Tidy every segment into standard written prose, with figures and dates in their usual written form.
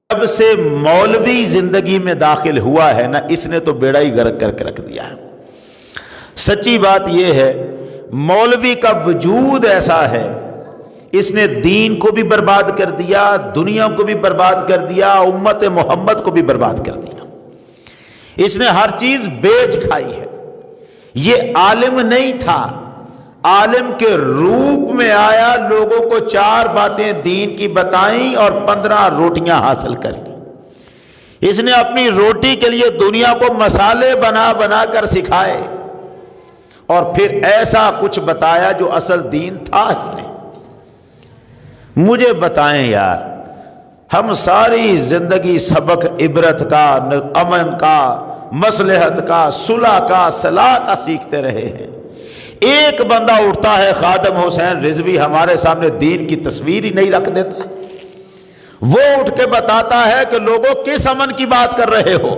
جب سے مولوی زندگی میں داخل ہوا ہے نا، اس نے تو بیڑا ہی غرق کر کے رکھ دیا ہے۔ سچی بات یہ ہے، مولوی کا وجود ایسا ہے، اس نے دین کو بھی برباد کر دیا، دنیا کو بھی برباد کر دیا، امت محمد کو بھی برباد کر دیا۔ اس نے ہر چیز بیچ کھائی ہے۔ یہ عالم نہیں تھا، عالم کے روپ میں آیا، لوگوں کو 4 باتیں دین کی بتائیں اور 15 روٹیاں حاصل کریں۔ اس نے اپنی روٹی کے لیے دنیا کو مسالے بنا بنا کر سکھائے اور پھر ایسا کچھ بتایا جو اصل دین تھا ہی نہیں۔ مجھے بتائیں یار، ہم ساری زندگی سبق عبرت کا، امن کا، مصلحت کا، صلح کا، صلاح کا سیکھتے رہے ہیں۔ ایک بندہ اٹھتا ہے، خادم حسین رضوی ہمارے سامنے دین کی تصویر ہی نہیں رکھ دیتا، وہ اٹھ کے بتاتا ہے کہ لوگوں کس امن کی بات کر رہے ہو؟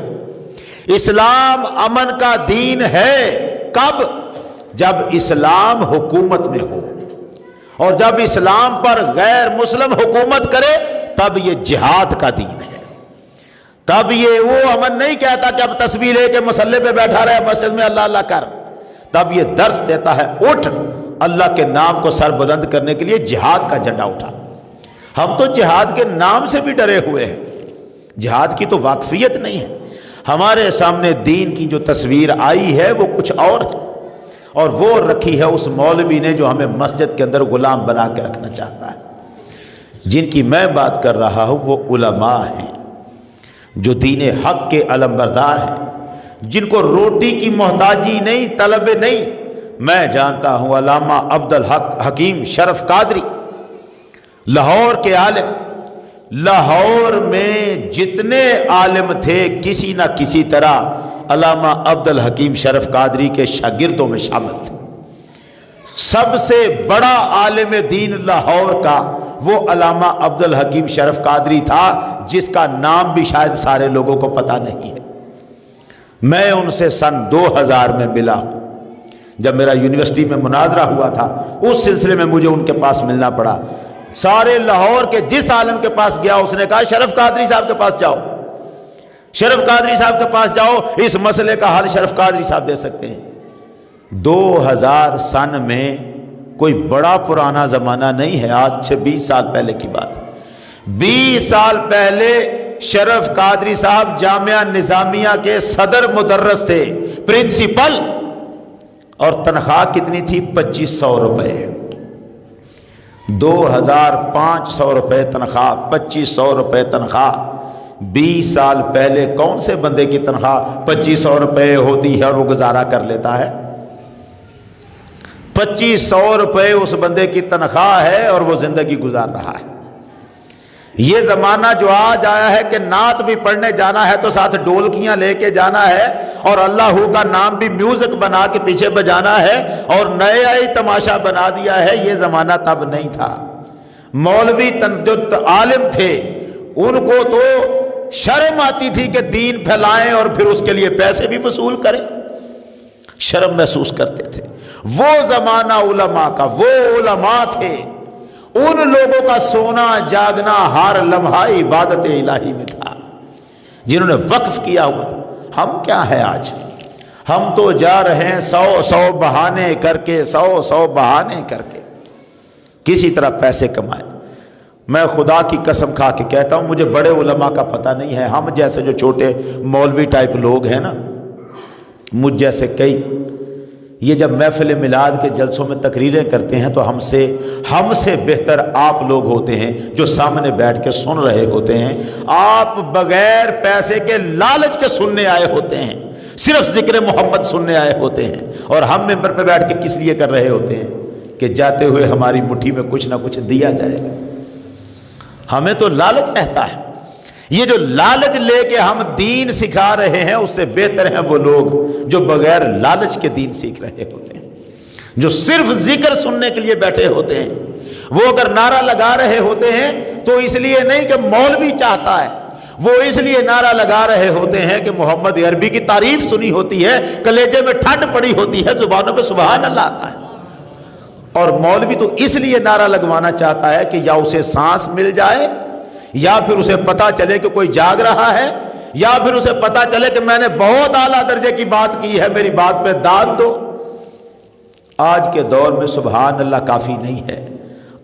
اسلام امن کا دین ہے۔ کب؟ جب اسلام حکومت میں ہو، اور جب اسلام پر غیر مسلم حکومت کرے تب یہ جہاد کا دین ہے۔ تب یہ وہ امن نہیں کہتا کہ اب تسبیح لے کے مسلح پہ بیٹھا رہے مسجد میں اللہ اللہ کر، تب یہ درس دیتا ہے اٹھ اللہ کے نام کو سر بلند کرنے کے لیے جہاد کا جھنڈا اٹھا۔ ہم تو جہاد کے نام سے بھی ڈرے ہوئے ہیں، جہاد کی تو واقفیت نہیں ہے۔ ہمارے سامنے دین کی جو تصویر آئی ہے وہ کچھ اور ہے، اور وہ رکھی ہے اس مولوی نے جو ہمیں مسجد کے اندر غلام بنا کے رکھنا چاہتا ہے۔ جن کی میں بات کر رہا ہوں وہ علماء ہیں جو دین حق کے علمبردار ہیں، جن کو روٹی کی محتاجی نہیں، طلب نہیں۔ میں جانتا ہوں علامہ عبدالحق حکیم شرف قادری، لاہور کے عالم، لاہور میں جتنے عالم تھے کسی نہ کسی طرح علامہ عبدالحکیم شرف قادری کے شاگردوں میں شامل تھے۔ سب سے بڑا عالم دین لاہور کا وہ علامہ عبدالحکیم شرف قادری تھا، جس کا نام بھی شاید سارے لوگوں کو پتہ نہیں ہے۔ میں ان سے سن 2000 میں ملا ہوں، جب میرا یونیورسٹی میں مناظرہ ہوا تھا، اس سلسلے میں مجھے ان کے پاس ملنا پڑا۔ سارے لاہور کے جس عالم کے پاس گیا اس نے کہا شرف قادری صاحب کے پاس جاؤ، شرف قادری صاحب کے پاس جاؤ، اس مسئلے کا حل شرف قادری صاحب دے سکتے ہیں۔ 2000 سن میں کوئی بڑا پرانا زمانہ نہیں ہے، آج سے 20 سال پہلے کی بات ہے۔ 20 سال پہلے شرف قادری صاحب جامعہ نظامیہ کے صدر مدرس تھے، پرنسپل، اور تنخواہ کتنی تھی؟ 2500 روپے۔ 2500 روپے تنخواہ، 2500 روپے تنخواہ۔ 20 سال پہلے کون سے بندے کی تنخواہ 2500 روپے ہوتی ہے اور وہ گزارا کر لیتا ہے؟ 2500 روپے اس بندے کی تنخواہ ہے اور وہ زندگی گزار رہا ہے۔ یہ زمانہ جو آج آیا ہے کہ نعت بھی پڑھنے جانا ہے تو ساتھ ڈولکیاں لے کے جانا ہے، اور اللہ کا نام بھی میوزک بنا کے پیچھے بجانا ہے، اور نیا ہی تماشا بنا دیا ہے۔ یہ زمانہ تب نہیں تھا۔ مولوی جو عالم تھے ان کو تو شرم آتی تھی کہ دین پھیلائیں اور پھر اس کے لیے پیسے بھی وصول کریں، شرم محسوس کرتے تھے۔ وہ زمانہ علماء کا، وہ علماء تھے، ان لوگوں کا سونا جاگنا ہر لمحہ عبادت الہی میں تھا، جنہوں نے وقف کیا ہوا تھا۔ ہم کیا ہے آج؟ ہم تو جا رہے ہیں 100 بہانے کر کے، 100 بہانے کر کے کسی طرح پیسے کمائیں۔ میں خدا کی قسم کھا کے کہتا ہوں مجھے بڑے علماء کا پتہ نہیں ہے، ہم جیسے جو چھوٹے مولوی ٹائپ لوگ ہیں نا، مجھ جیسے کئی، یہ جب محفل میلاد کے جلسوں میں تقریریں کرتے ہیں تو ہم سے بہتر آپ لوگ ہوتے ہیں جو سامنے بیٹھ کے سن رہے ہوتے ہیں۔ آپ بغیر پیسے کے لالچ کے سننے آئے ہوتے ہیں، صرف ذکر محمد سننے آئے ہوتے ہیں، اور ہم ممبر پہ بیٹھ کے کس لیے کر رہے ہوتے ہیں کہ جاتے ہوئے ہماری مٹھی میں کچھ نہ کچھ دیا جائے گا۔ ہمیں تو لالچ رہتا ہے۔ یہ جو لالچ لے کے ہم دین سکھا رہے ہیں اس سے بہتر ہیں وہ لوگ جو بغیر لالچ کے دین سیکھ رہے ہوتے ہیں، جو صرف ذکر سننے کے لیے بیٹھے ہوتے ہیں۔ وہ اگر نعرہ لگا رہے ہوتے ہیں تو اس لیے نہیں کہ مولوی چاہتا ہے، وہ اس لیے نعرہ لگا رہے ہوتے ہیں کہ محمد عربی کی تعریف سنی ہوتی ہے، کلیجے میں ٹھنڈ پڑی ہوتی ہے، زبانوں پہ سبحان اللہ آتا ہے۔ اور مولوی تو اس لیے نعرہ لگوانا چاہتا ہے کہ یا اسے سانس مل جائے یا پھر اسے پتا چلے کہ کوئی جاگ رہا ہے، یا پھر اسے پتا چلے کہ میں نے بہت اعلیٰ درجے کی بات کی ہے، میری بات پہ داد دو۔ آج کے دور میں سبحان اللہ کافی نہیں ہے،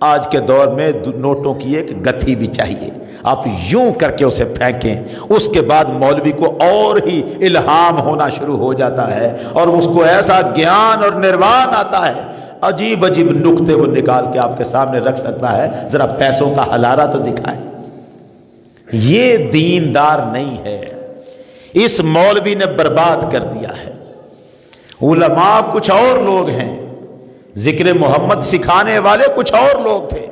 آج کے دور میں نوٹوں کی ایک گتھی بھی چاہیے، آپ یوں کر کے اسے پھینکیں، اس کے بعد مولوی کو اور ہی الہام ہونا شروع ہو جاتا ہے اور اس کو ایسا گیان اور نروان آتا ہے، عجیب عجیب نکتے وہ نکال کے آپ کے سامنے رکھ سکتا ہے، ذرا پیسوں کا ہلارہ تو دکھائے۔ یہ دیندار نہیں ہے، اس مولوی نے برباد کر دیا ہے۔ علماء کچھ اور لوگ ہیں، ذکر محمد سکھانے والے کچھ اور لوگ تھے،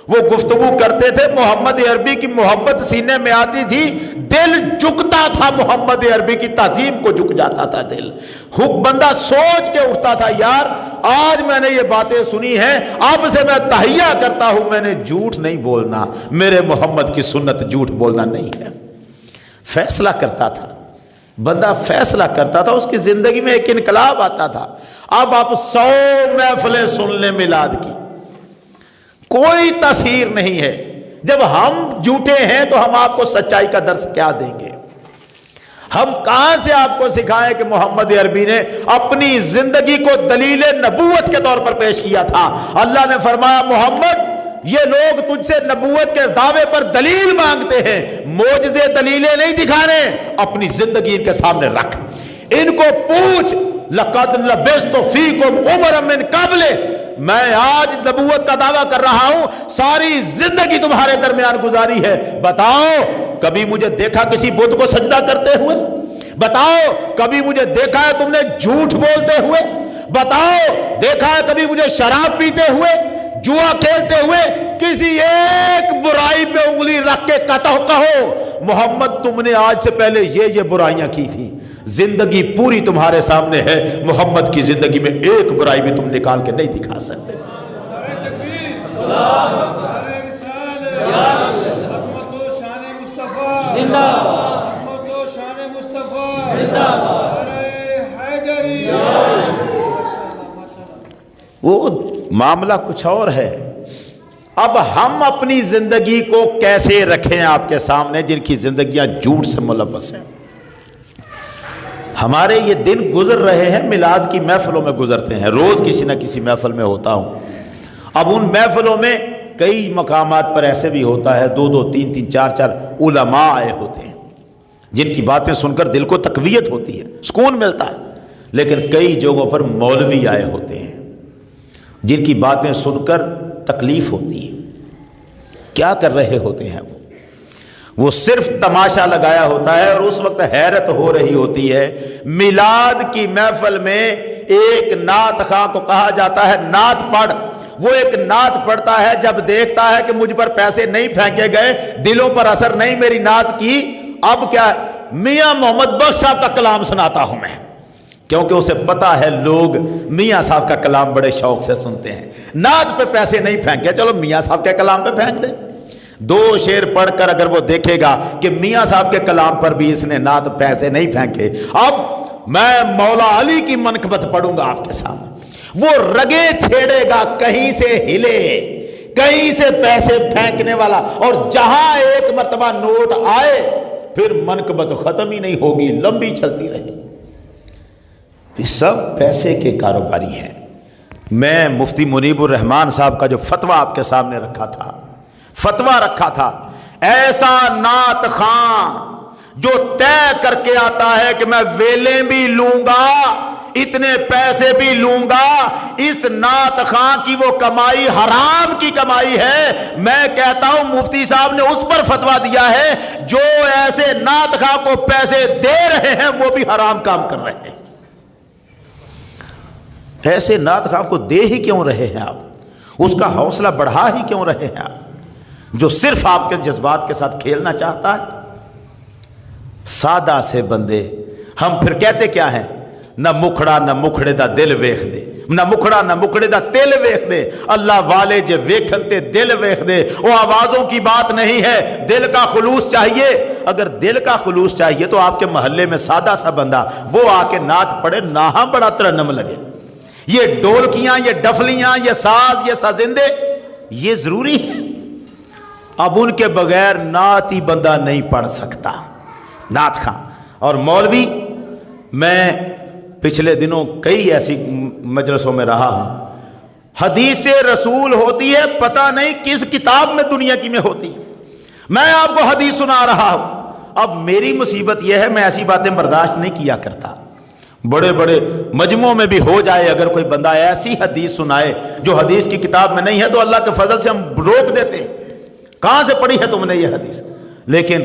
وہ گفتگو کرتے تھے، محمد عربی کی محبت سینے میں آتی تھی، دل جھکتا تھا، محمد عربی کی تعظیم کو جھک جاتا تھا دل، بندہ سوچ کے اٹھتا تھا یار آج میں نے یہ باتیں سنی ہیں، اب سے میں تحیہ کرتا ہوں، میں نے جھوٹ نہیں بولنا، میرے محمد کی سنت جھوٹ بولنا نہیں ہے۔ فیصلہ کرتا تھا بندہ، فیصلہ کرتا تھا، اس کی زندگی میں ایک انقلاب آتا تھا۔ اب آپ 100 محفلیں سن لیں میلاد کی، کوئی تاثیر نہیں ہے۔ جب ہم جھوٹے ہیں تو ہم آپ کو سچائی کا درس کیا دیں گے؟ ہم کہاں سے آپ کو سکھائیں کہ محمد عربی نے اپنی زندگی کو دلیل نبوت کے طور پر پیش کیا تھا؟ اللہ نے فرمایا محمد یہ لوگ تجھ سے نبوت کے دعوے پر دلیل مانگتے ہیں، معجزے دلیلیں نہیں دکھانے، اپنی زندگی ان کے سامنے رکھ، ان کو پوچھ لقد لبثت فیکم عمرا من قبل، میں آج نبوت کا دعویٰ کر رہا ہوں، ساری زندگی تمہارے درمیان گزاری ہے، بتاؤ کبھی مجھے دیکھا کسی بت کو سجدہ کرتے ہوئے؟ بتاؤ کبھی مجھے دیکھا ہے تم نے جھوٹ بولتے ہوئے؟ بتاؤ دیکھا ہے کبھی مجھے شراب پیتے ہوئے، جوا کھیلتے ہوئے؟ کسی ایک برائی پہ انگلی رکھ کے کہو محمد تم نے آج سے پہلے یہ برائیاں کی تھیں، زندگی پوری تمہارے سامنے ہے، محمد کی زندگی میں ایک برائی بھی تم نکال کے نہیں دکھا سکتے۔ وہ معاملہ کچھ اور ہے۔ اب ہم اپنی زندگی کو کیسے رکھیں آپ کے سامنے جن کی زندگیاں جھوٹ سے ملوث ہیں؟ ہمارے یہ دن گزر رہے ہیں، میلاد کی محفلوں میں گزرتے ہیں، روز کسی نہ کسی محفل میں ہوتا ہوں۔ اب ان محفلوں میں کئی مقامات پر ایسے بھی ہوتا ہے 2-2 3-3 4-4 علماء آئے ہوتے ہیں جن کی باتیں سن کر دل کو تقویت ہوتی ہے، سکون ملتا ہے، لیکن کئی جگہوں پر مولوی آئے ہوتے ہیں جن کی باتیں سن کر تکلیف ہوتی ہے۔ کیا کر رہے ہوتے ہیں وہ صرف تماشا لگایا ہوتا ہے، اور اس وقت حیرت ہو رہی ہوتی ہے۔ میلاد کی محفل میں ایک نعت خواں کو کہا جاتا ہے نعت پڑھ، وہ ایک نعت پڑھتا ہے، جب دیکھتا ہے کہ مجھ پر پیسے نہیں پھینکے گئے، دلوں پر اثر نہیں میری نعت کی، اب کیا میاں محمد بخش صاحب کا کلام سناتا ہوں میں، کیونکہ اسے پتا ہے لوگ میاں صاحب کا کلام بڑے شوق سے سنتے ہیں، نعت پہ پیسے نہیں پھینکے، چلو میاں صاحب کے کلام پہ پھینک دیں۔ 2 شعر پڑھ کر اگر وہ دیکھے گا کہ میاں صاحب کے کلام پر بھی اس نے نعت پیسے نہیں پھینکے، اب میں مولا علی کی منقبت پڑھوں گا آپ کے سامنے، وہ رگے چھیڑے گا، کہیں سے ہلے، کہیں سے پیسے پھینکنے والا، اور جہاں ایک مرتبہ نوٹ آئے پھر منقبت ختم ہی نہیں ہوگی، لمبی چلتی رہے۔ یہ سب پیسے کے کاروباری ہیں۔ میں مفتی منیب الرحمان صاحب کا جو فتویٰ آپ کے سامنے رکھا تھا، ایسا نعت خواں جو طے کر کے آتا ہے کہ میں ویلیں بھی لوں گا، اتنے پیسے بھی لوں گا، اس نعت خواں کی وہ کمائی حرام کی کمائی ہے۔ میں کہتا ہوں مفتی صاحب نے اس پر فتویٰ دیا ہے، جو ایسے نعت خواں کو پیسے دے رہے ہیں وہ بھی حرام کام کر رہے ہیں۔ ایسے نعت خواں کو دے ہی کیوں رہے ہیں آپ؟ اس کا حوصلہ بڑھا ہی کیوں رہے ہیں آپ؟ جو صرف آپ کے جذبات کے ساتھ کھیلنا چاہتا ہے۔ سادہ سے بندے ہم پھر کہتے کیا ہیں؟ نہ مکھڑا نہ مکھڑے دا دل ویکھ دے، نہ مکھڑا نہ مکھڑے دا دل ویکھ دے، اللہ والے جے ویکھن تے دل ویکھ دے۔ وہ آوازوں کی بات نہیں ہے، دل کا خلوص چاہیے۔ اگر دل کا خلوص چاہیے تو آپ کے محلے میں سادہ سا بندہ وہ آ کے نعت پڑھے، نہاں بڑا ترنم لگے۔ یہ ڈولکیاں، یہ ڈفلیاں، یہ ساز، یہ سازندے، یہ ضروری ہے؟ اب ان کے بغیر نعت ہی بندہ نہیں پڑھ سکتا، نعت خواں اور مولوی۔ میں پچھلے دنوں کئی ایسی مجلسوں میں رہا ہوں، حدیث رسول ہوتی ہے پتہ نہیں کس کتاب میں دنیا کی میں ہوتی، میں آپ کو حدیث سنا رہا ہوں۔ اب میری مصیبت یہ ہے میں ایسی باتیں برداشت نہیں کیا کرتا، بڑے بڑے مجموعوں میں بھی ہو جائے اگر کوئی بندہ ایسی حدیث سنائے جو حدیث کی کتاب میں نہیں ہے تو اللہ کے فضل سے ہم روک دیتے ہیں، کہاں سے پڑھی ہے تم نے یہ حدیث؟ لیکن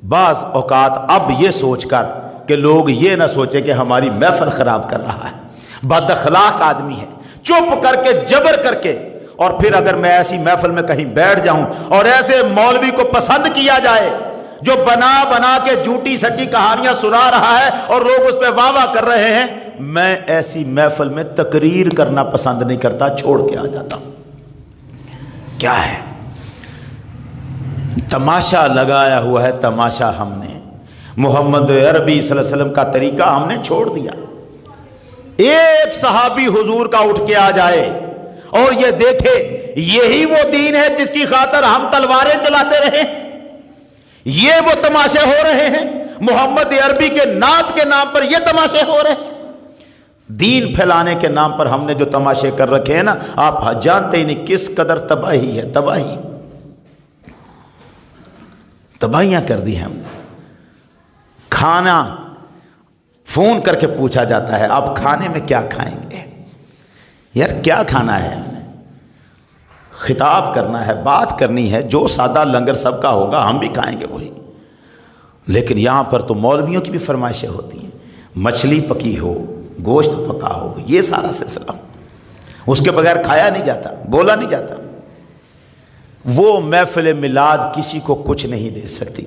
بعض اوقات اب یہ سوچ کر کہ لوگ یہ نہ سوچیں کہ ہماری محفل خراب کر رہا ہے، بد اخلاق آدمی ہے، چپ کر کے جبر کر کے، اور پھر اگر میں ایسی محفل میں کہیں بیٹھ جاؤں اور ایسے مولوی کو پسند کیا جائے جو بنا بنا کے جھوٹی سچی کہانیاں سنا رہا ہے اور لوگ اس پہ واہ واہ کر رہے ہیں، میں ایسی محفل میں تقریر کرنا پسند نہیں کرتا، چھوڑ کے آ جاتا ہوں۔ کیا ہے؟ تماشا لگایا ہوا ہے، تماشا ہم نے محمد عربی صلی اللہ علیہ وسلم کا طریقہ ہم نے چھوڑ دیا۔ ایک صحابی حضور کا اٹھ کے آ جائے اور یہ دیکھے یہی وہ دین ہے جس کی خاطر ہم تلواریں چلاتے رہے، یہ وہ تماشے ہو رہے ہیں، محمد عربی کے نعت کے نام پر یہ تماشے ہو رہے ہیں، دین پھیلانے کے نام پر ہم نے جو تماشے کر رکھے ہیں نا، آپ جانتے ہی نہیں کس قدر تباہی ہے، تباہیاں کر دی ہیں ہم نے۔ کھانا فون کر کے پوچھا جاتا ہے آپ کھانے میں کیا کھائیں گے؟ یار کیا کھانا ہے؟ ہم نے خطاب کرنا ہے، بات کرنی ہے، جو سادہ لنگر سب کا ہوگا ہم بھی کھائیں گے وہی۔ لیکن یہاں پر تو مولویوں کی بھی فرمائشیں ہوتی ہیں، مچھلی پکی ہو، گوشت پکا ہو، یہ سارا سلسلہ اس کے بغیر کھایا نہیں جاتا، بولا نہیں جاتا۔ وہ محفل میلاد کسی کو کچھ نہیں دے سکتی۔